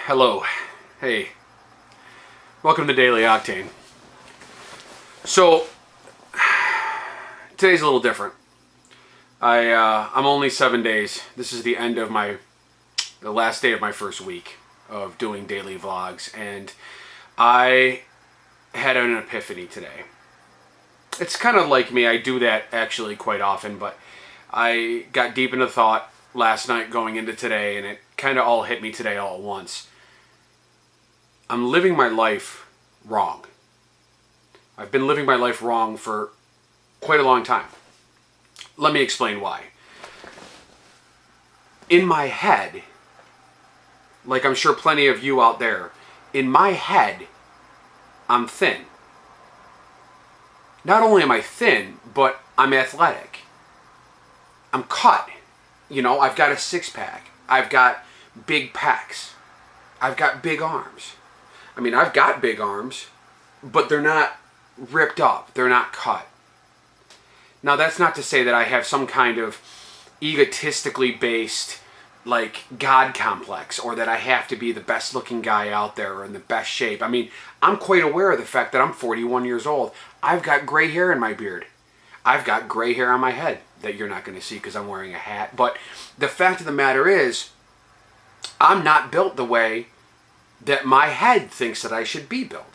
Hello. Hey. Welcome to Daily Octane. So, today's a little different. I'm only 7 days. This is the end of the last day of my first week of doing daily vlogs, and I had an epiphany today. It's kind of like me. I do that actually quite often, but I got deep into thought last night going into today, and it kind of all hit me today all at once. I'm living my life wrong. I've been living my life wrong for quite a long time. Let me explain why. In my head, like I'm sure plenty of you out there, in my head, I'm thin. Not only am I thin, but I'm athletic. I'm cut. You know, I've got a six-pack. I've got big pecs. I've got big arms. I mean, I've got big arms, but they're not ripped up. They're not cut. Now, that's not to say that I have some kind of egotistically based, like, God complex, or that I have to be the best looking guy out there or in the best shape. I mean, I'm quite aware of the fact that I'm 41 years old. I've got gray hair in my beard. I've got gray hair on my head that you're not going to see because I'm wearing a hat. But the fact of the matter is, I'm not built the way that my head thinks that I should be built.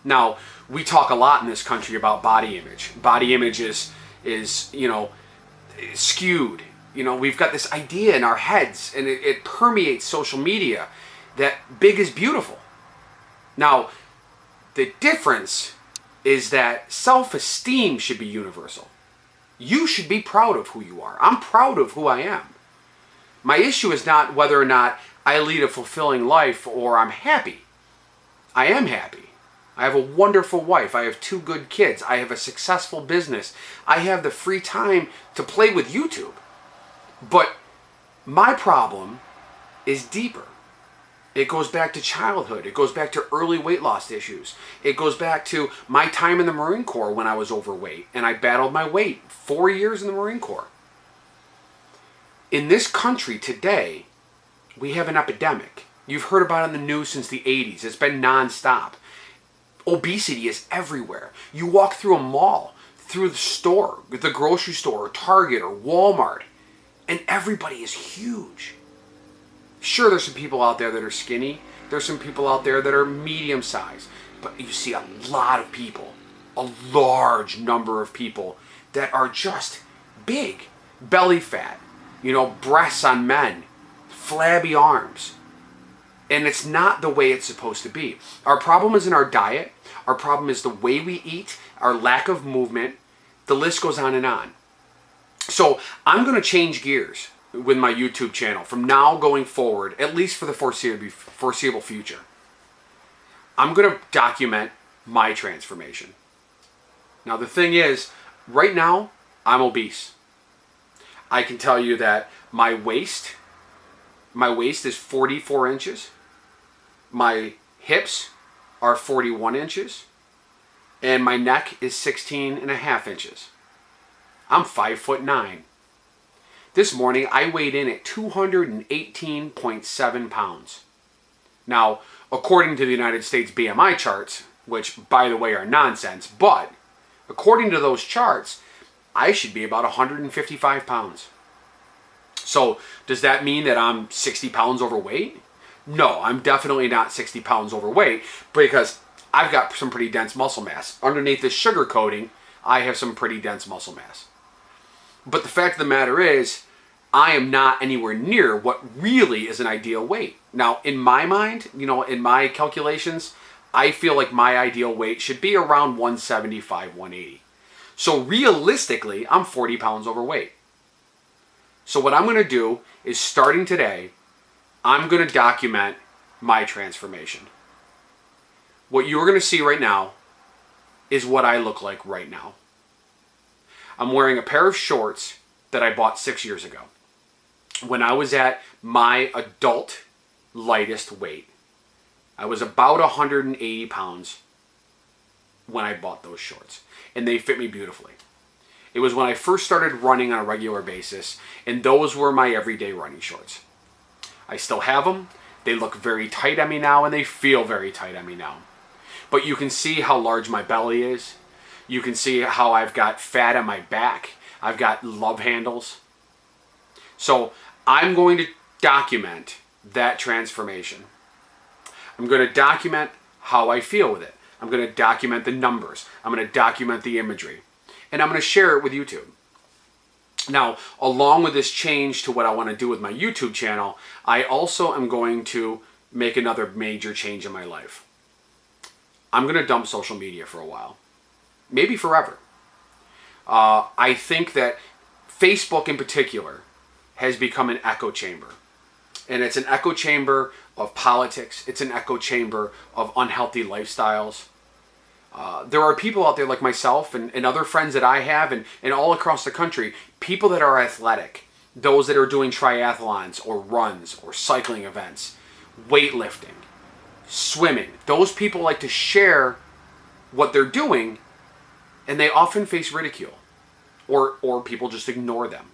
Now, we talk a lot in this country about body image. Body image is you know, skewed. You know, we've got this idea in our heads, and it permeates social media that big is beautiful. Now, the difference is that self-esteem should be universal. You should be proud of who you are. I'm proud of who I am. My issue is not whether or not I lead a fulfilling life or I'm happy. I am happy. I have a wonderful wife. I have 2 good kids. I have a successful business. I have the free time to play with YouTube. But my problem is deeper. It goes back to childhood. It goes back to early weight loss issues. It goes back to my time in the Marine Corps when I was overweight and I battled my weight. 4 years in the Marine Corps. In this country today, we have an epidemic. You've heard about it in the news since the 80s. It's been nonstop. Obesity is everywhere. You walk through a mall, through the store, the grocery store, or Target, or Walmart, and everybody is huge. Sure, there's some people out there that are skinny. There's some people out there that are medium sized. But you see a lot of people, a large number of people that are just big. Belly fat, you know, breasts on men, flabby arms. And it's not the way it's supposed to be. Our problem isn't our diet. Our problem is the way we eat, our lack of movement. The list goes on and on. So I'm going to change gears with my YouTube channel from now going forward, at least for the foreseeable future. I'm going to document my transformation. Now the thing is, right now, I'm obese. I can tell you that my waist is 44 inches. My hips are 41 inches. And my neck is 16 and a half inches. I'm 5'9". This morning, I weighed in at 218.7 pounds. Now, according to the United States BMI charts, which, by the way, are nonsense, but according to those charts, I should be about 155 pounds. So, does that mean that I'm 60 pounds overweight? No, I'm definitely not 60 pounds overweight because I've got some pretty dense muscle mass. Underneath this sugar coating, I have some pretty dense muscle mass. But the fact of the matter is, I am not anywhere near what really is an ideal weight. Now, in my mind, you know, in my calculations, I feel like my ideal weight should be around 175, 180. So realistically, I'm 40 pounds overweight. So what I'm going to do is, starting today, I'm going to document my transformation. What you're going to see right now is what I look like right now. I'm wearing a pair of shorts that I bought 6 years ago when I was at my adult lightest weight. I was about 180 pounds when I bought those shorts, and they fit me beautifully. It was when I first started running on a regular basis, and those were my everyday running shorts. I still have them. They look very tight on me now, and they feel very tight on me now. But you can see how large my belly is. You can see how I've got fat on my back. I've got love handles. So I'm going to document that transformation. I'm going to document how I feel with it. I'm going to document the numbers. I'm going to document the imagery. And I'm going to share it with YouTube. Now, along with this change to what I want to do with my YouTube channel, I also am going to make another major change in my life. I'm going to dump social media for a while. Maybe forever. I think that Facebook in particular has become an echo chamber. And it's an echo chamber of politics. It's an echo chamber of unhealthy lifestyles. There are people out there like myself and other friends that I have and all across the country, people that are athletic, those that are doing triathlons or runs or cycling events, weightlifting, swimming. Those people like to share what they're doing, and they often face ridicule or people just ignore them.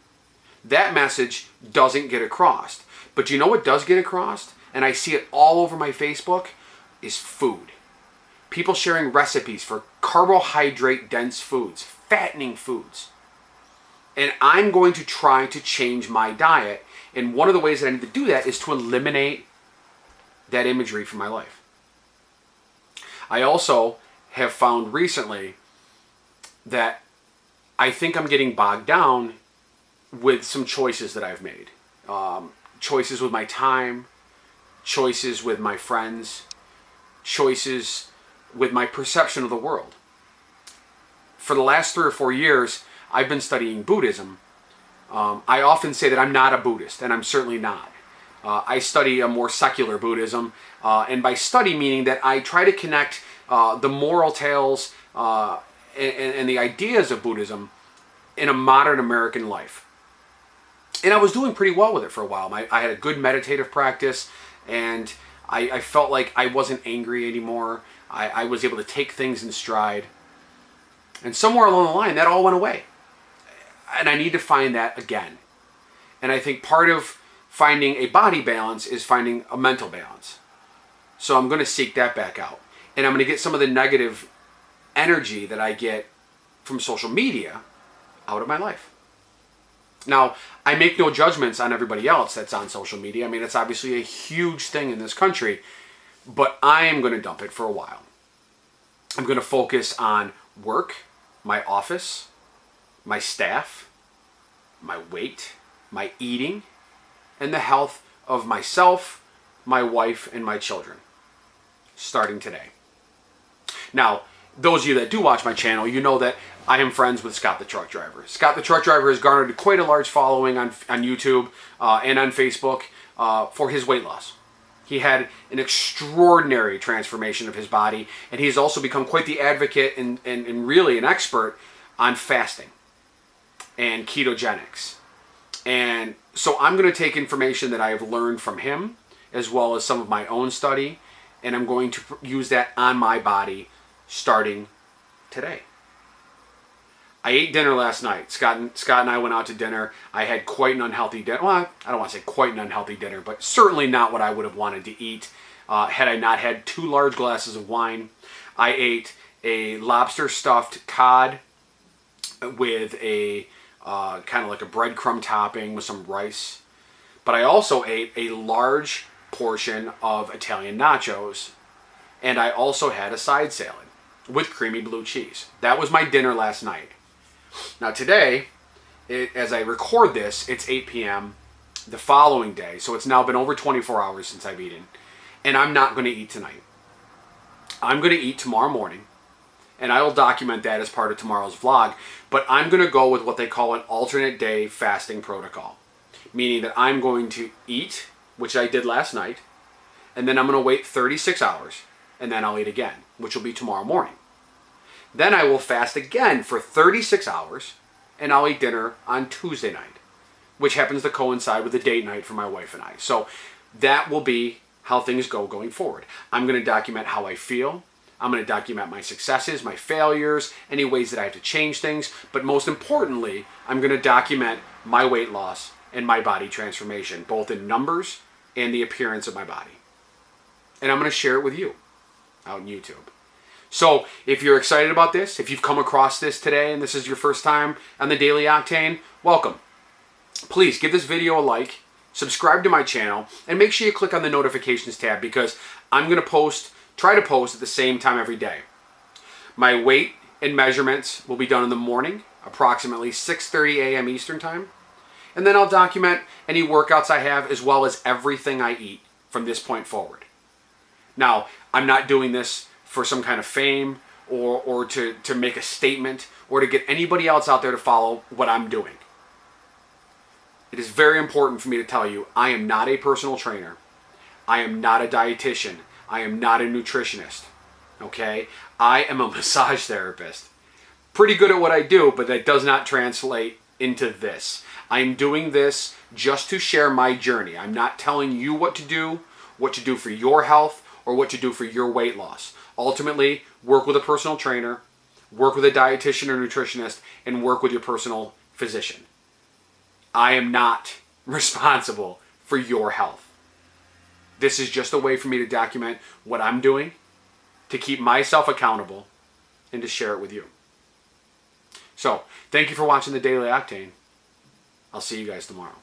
That message doesn't get across. But you know what does get across? And I see it all over my Facebook, is food. People sharing recipes for carbohydrate-dense foods, fattening foods. And I'm going to try to change my diet. And one of the ways that I need to do that is to eliminate that imagery from my life. I also have found recently that I think I'm getting bogged down with some choices that I've made. Choices with my time, choices with my friends, choices with my perception of the world. For the last 3 or 4 years, I've been studying Buddhism. I often say that I'm not a Buddhist, and I'm certainly not. I study a more secular Buddhism, and by study meaning that I try to connect the moral tales and the ideas of Buddhism in a modern American life. And I was doing pretty well with it for a while. I had a good meditative practice, and I felt like I wasn't angry anymore. I was able to take things in stride. And somewhere along the line, that all went away. And I need to find that again. And I think part of finding a body balance is finding a mental balance. So I'm going to seek that back out. And I'm going to get some of the negative energy that I get from social media out of my life. Now, I make no judgments on everybody else that's on social media. I mean, it's obviously a huge thing in this country, but I am going to dump it for a while. I'm going to focus on work, my office, my staff, my weight, my eating, and the health of myself, my wife, and my children, starting today. Now, those of you that do watch my channel, you know that I am friends with Scott the Truck Driver. Scott the Truck Driver has garnered quite a large following on YouTube and on Facebook for his weight loss. He had an extraordinary transformation of his body, and he's also become quite the advocate and really an expert on fasting and ketogenics. And so I'm going to take information that I have learned from him, as well as some of my own study, and I'm going to use that on my body starting today. I ate dinner last night. Scott and I went out to dinner. I had quite an unhealthy dinner. Well, I don't want to say quite an unhealthy dinner, but certainly not what I would have wanted to eat had I not had 2 large glasses of wine. I ate a lobster stuffed cod with a kind of like a breadcrumb topping with some rice. But I also ate a large portion of Italian nachos, and I also had a side salad with creamy blue cheese. That was my dinner last night. Now today, as I record this, it's 8 p.m. the following day, so it's now been over 24 hours since I've eaten, and I'm not going to eat tonight. I'm going to eat tomorrow morning, and I will document that as part of tomorrow's vlog, but I'm going to go with what they call an alternate day fasting protocol, meaning that I'm going to eat, which I did last night, and then I'm going to wait 36 hours, and then I'll eat again, which will be tomorrow morning. Then I will fast again for 36 hours, and I'll eat dinner on Tuesday night, which happens to coincide with the date night for my wife and I. So that will be how things go going forward. I'm going to document how I feel. I'm going to document my successes, my failures, any ways that I have to change things. But most importantly, I'm going to document my weight loss and my body transformation, both in numbers and the appearance of my body. and I'm going to share it with you out on YouTube. So if you're excited about this, if you've come across this today and this is your first time on the Daily Octane, welcome. Please give this video a like, subscribe to my channel, and make sure you click on the notifications tab because I'm going to try to post at the same time every day. My weight and measurements will be done in the morning, approximately 6:30 a.m. Eastern Time. And then I'll document any workouts I have as well as everything I eat from this point forward. Now, I'm not doing this for some kind of fame or to make a statement or to get anybody else out there to follow what I'm doing. It is very important for me to tell you, I am not a personal trainer. I am not a dietitian. I am not a nutritionist. Okay? I am a massage therapist. Pretty good at what I do, but that does not translate into this. I'm doing this just to share my journey. I'm not telling you what to do for your health, or what to do for your weight loss. Ultimately, work with a personal trainer, work with a dietitian or nutritionist, and work with your personal physician. I am not responsible for your health. This is just a way for me to document what I'm doing, to keep myself accountable, and to share it with you. So, thank you for watching the Daily Octane. I'll see you guys tomorrow.